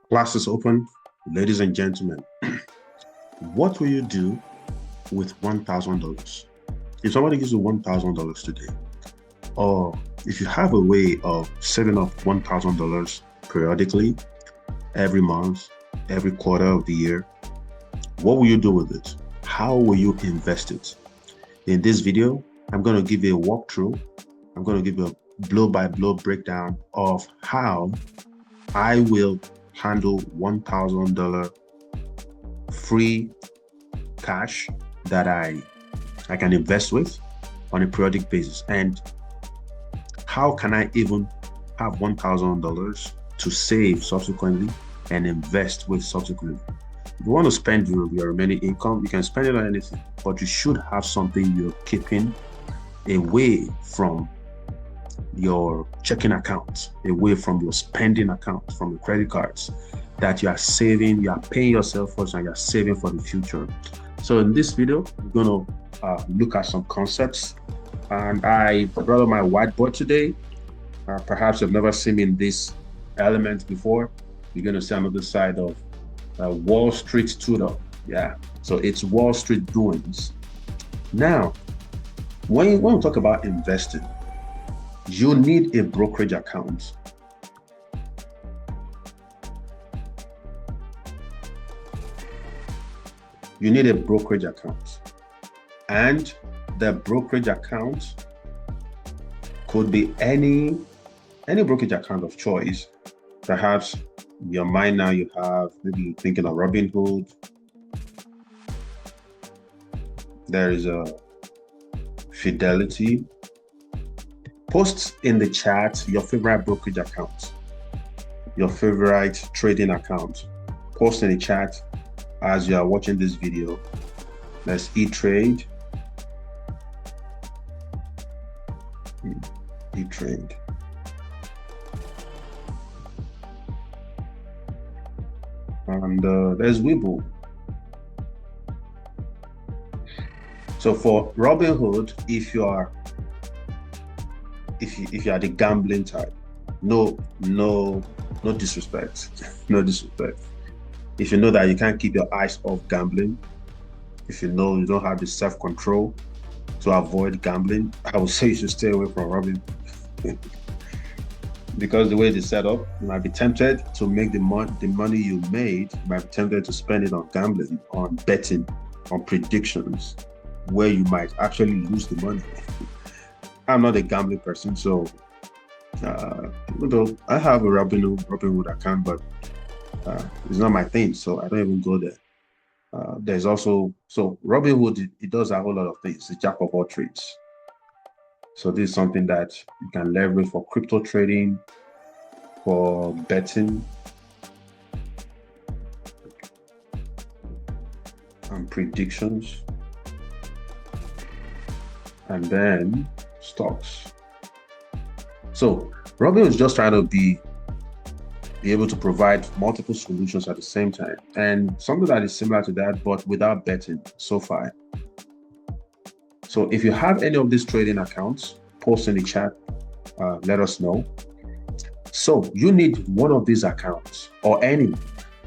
Class is open. Ladies and gentlemen, what will you do with $1,000? If somebody gives you $1,000 today, or if you have a way of saving up $1,000 periodically, every month, every quarter of the year, what will you do with it? How will you invest it? In this video, I'm going to give you a walkthrough. I'm going to give you a blow-by-blow breakdown of how I will handle $1,000 free cash that I can invest with on a periodic basis. And how can I even have $1,000 to save subsequently and invest with subsequently? If you want to spend your remaining income, you can spend it on anything, but you should have something you're keeping away from your checking account, away from your spending account, from your credit cards, that you are saving, you are paying yourself for, and you're saving for the future. So in this video, we're going to look at some concepts, and I brought up my whiteboard today. Perhaps you've never seen me in this element before. You're going to see another side of Wall Street tutor. Yeah, so it's Wall Street doings. Now, when we talk about investing, you need a brokerage account. You need a brokerage account. And the brokerage account could be any brokerage account of choice. Perhaps in your mind now you have, maybe you're thinking of Robinhood. There is a Fidelity. Post in the chat your favorite brokerage account, your favorite trading account. Post in the chat as you are watching this video. Let's E-Trade. E-Trade. And there's Webull. So for Robinhood, if you are the gambling type, no disrespect, no disrespect. If you know that you can't keep your eyes off gambling, if you know you don't have the self-control to avoid gambling, I would say you should stay away from Robinhood. Because the way it's set up, you might be tempted to make the money you made, you might be tempted to spend it on gambling, on betting, on predictions, where you might actually lose the money. I'm not a gambling person, so I have a Robinhood account, but it's not my thing, so I don't even go there. There's also, so Robinhood, it does a whole lot of things. It's a jack of all trades. So this is something that you can leverage for crypto trading, for betting, and predictions, and then stocks. So Robinhood is just trying to be able to provide multiple solutions at the same time, and something that is similar to that, but without betting so far. So if you have any of these trading accounts, post in the chat, let us know. So you need one of these accounts, or any.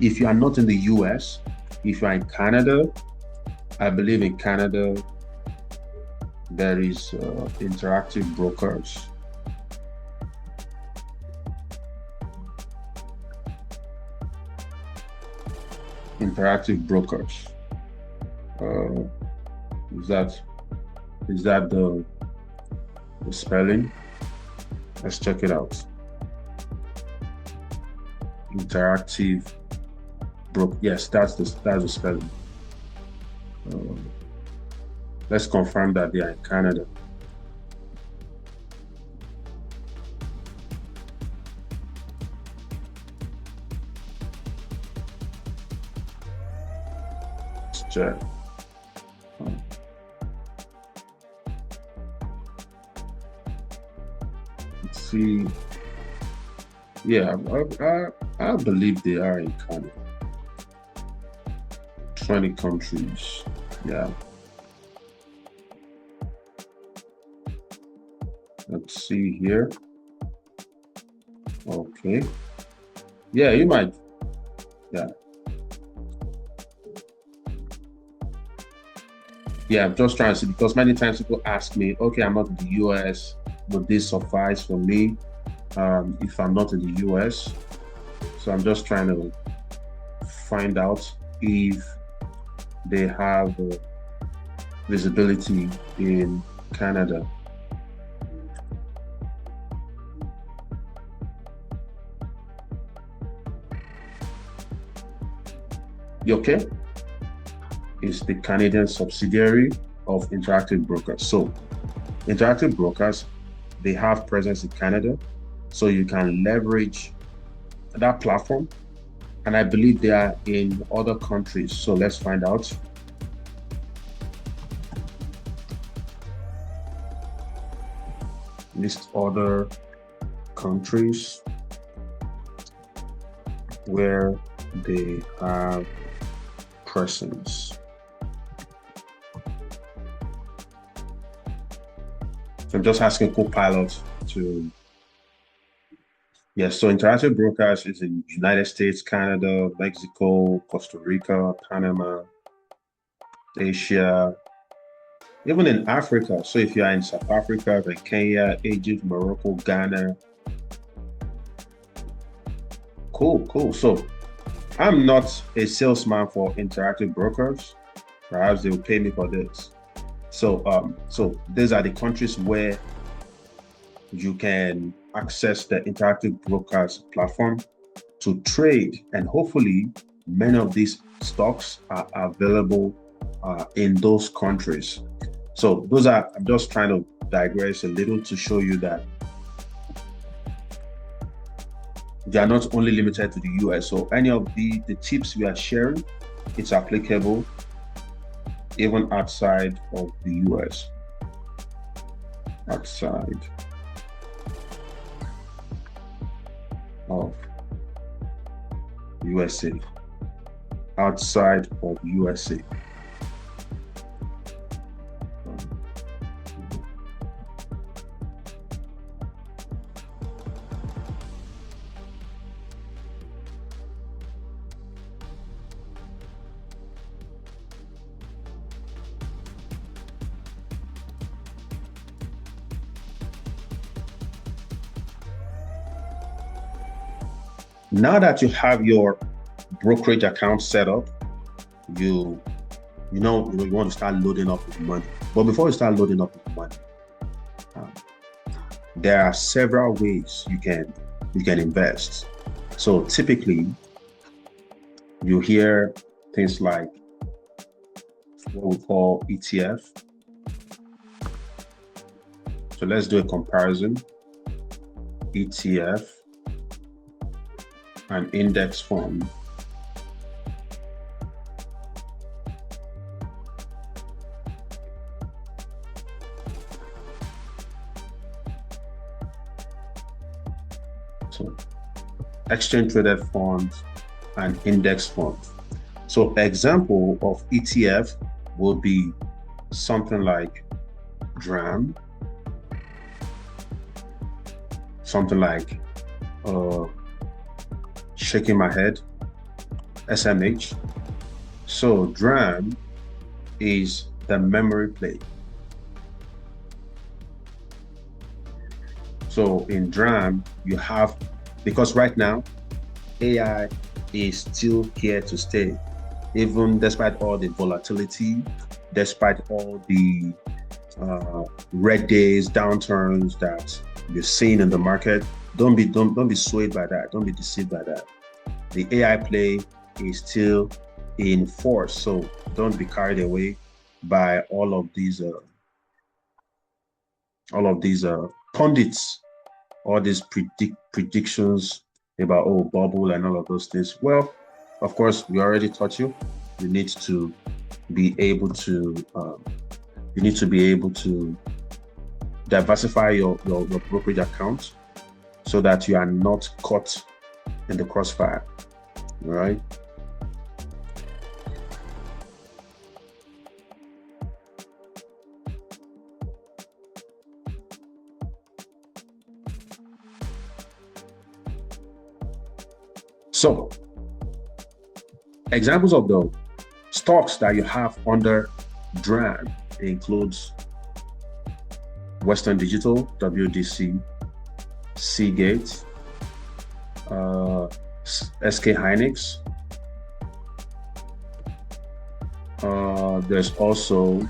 If you are not in the US, if you are in Canada, I believe in Canada, there is Interactive Brokers. Interactive Brokers. Is that the spelling? Let's check it out. Interactive Broker. Yes, that's the spelling. Let's confirm that they are in Canada. Let's check. Let's see. Yeah, I believe they are in Canada. 20 countries. Yeah. Let's see here. Okay. Yeah, you might Yeah. Yeah, I'm just trying to see, because many times people ask me, okay, I'm not in the US, would this suffice for me if I'm not in the US? So I'm just trying to find out if they have visibility in Canada. Okay, is the Canadian subsidiary of Interactive Brokers. So Interactive Brokers, they have presence in Canada, so you can leverage that platform. And I believe they are in other countries. So let's find out. List other countries where they have presence. So I'm just asking Copilot to, yes, so Interactive Brokers is in United States, Canada, Mexico, Costa Rica, Panama, Asia, even in Africa. So if you are in South Africa, then Kenya, Egypt, Morocco, Ghana. Cool, cool. So I'm not a salesman for Interactive Brokers. Perhaps they will pay me for this. So these are the countries where you can access the Interactive Brokers platform to trade, and hopefully many of these stocks are available in those countries. So those are, I'm just trying to digress a little to show you that they are not only limited to the US. So any of the tips we are sharing, it's applicable even outside of the US. Outside of USA. Outside of USA. Now that you have your brokerage account set up, you want to start loading up with money. But before you start loading up with money, there are several ways you can invest. So typically, you hear things like what we call ETF. So let's do a comparison. ETF and index fund. So exchange traded funds and index funds. So example of ETF will be something like DRAM, something like shaking my head, SMH. So DRAM is the memory plate. So in DRAM, you have, because right now, AI is still here to stay. Even despite all the volatility, despite all the red days, downturns that you're seeing in the market, don't be swayed by that. Don't be deceived by that. The AI play is still in force, so don't be carried away by all of these pundits, all these predictions about bubble and all of those things. Well, of course, we already taught you. You need to be able to diversify your brokerage account so that you are not caught in the crossfire. All right. So Examples of the stocks that you have under DRAM includes Western Digital, WDC, Seagate, SK Hynix. There's also,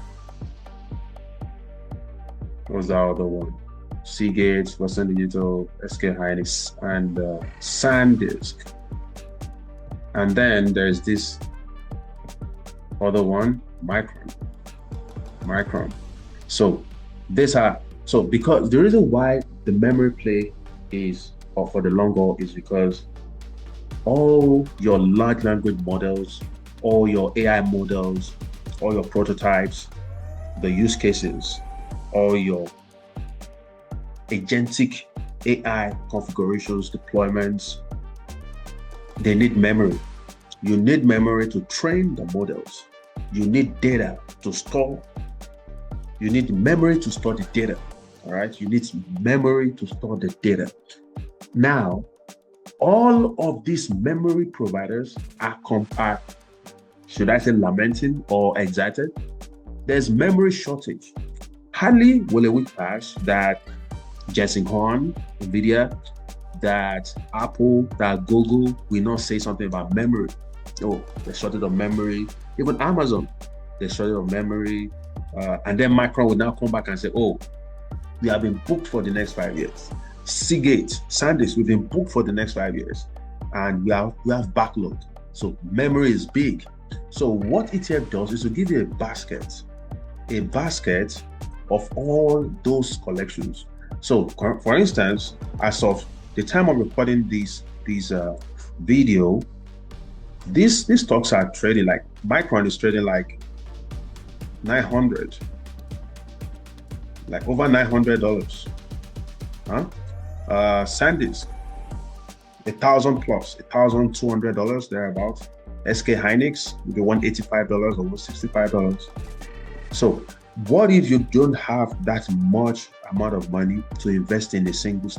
what's the other one? Seagate, Western Digital, SK Hynix, and SanDisk. And then there's this other one, Micron. So because the reason why the memory play is, or for the long haul, is because all your large language models, all your AI models, all your prototypes, the use cases, all your agentic AI configurations, deployments, they need memory. You need memory to train the models. You need data to store. You need memory to store the data. All right. You need memory to store the data. Now, all of these memory providers are should I say lamenting or excited? There's memory shortage. Hardly will a week pass that Jensen Huang, NVIDIA, that Apple, that Google will not say something about memory. Oh, there's shortage of memory. Even Amazon, there's shortage of memory. And then Micron will now come back and say, oh, we have been booked for the next 5 years. Seagate, SanDisk, we've been booked for the next 5 years. And we have backlog. So memory is big. So what ETF does is to give you a basket of all those collections. So for instance, as of the time of recording this video, these stocks are trading like, Micron is trading like 900, like over $900. SanDisk, $1,000 plus, $1,200 thereabouts. SK Hynix, maybe $185 or $165. So what if you don't have that much amount of money to invest in a single